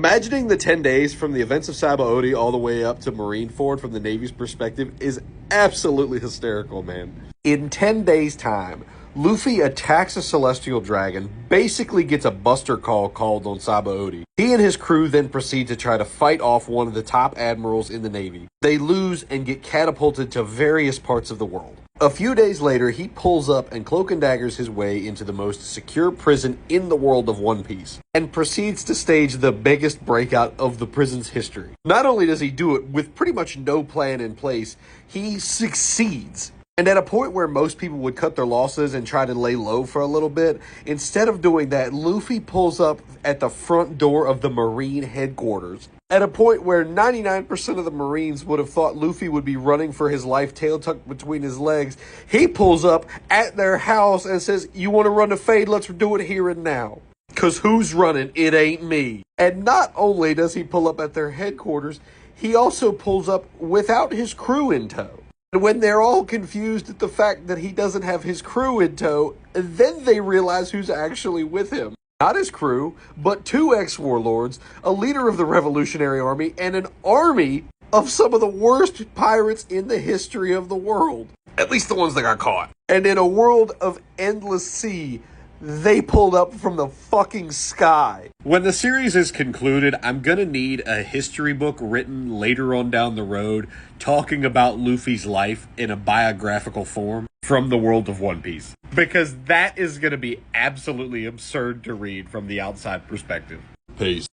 Imagining the 10 days from the events of Sabaody all the way up to Marineford from the Navy's perspective is absolutely hysterical, man. In 10 days' time, Luffy attacks a celestial dragon, basically gets a buster call called on Sabaody. He and his crew then proceed to try to fight off one of the top admirals in the Navy. They lose and get catapulted to various parts of the world. A few days later, he pulls up and cloak and daggers his way into the most secure prison in the world of One Piece, and proceeds to stage the biggest breakout of the prison's history. Not only does he do it with pretty much no plan in place, he succeeds. And at a point where most people would cut their losses and try to lay low for a little bit, instead of doing that, Luffy pulls up at the front door of the Marine headquarters. At a point where 99% of the Marines would have thought Luffy would be running for his life, tail tucked between his legs, he pulls up at their house and says, "You want to run a fade? Let's do it here and now. 'Cause who's running? It ain't me." And not only does he pull up at their headquarters, he also pulls up without his crew in tow. And when they're all confused at the fact that he doesn't have his crew in tow, then they realize who's actually with him. Not his crew, but two ex-warlords, a leader of the Revolutionary Army, and an army of some of the worst pirates in the history of the world. At least the ones that got caught. And in a world of endless sea, they pulled up from the fucking sky. When the series is concluded, I'm gonna need a history book written later on down the road talking about Luffy's life in a biographical form from the world of One Piece. Because that is gonna be absolutely absurd to read from the outside perspective. Peace.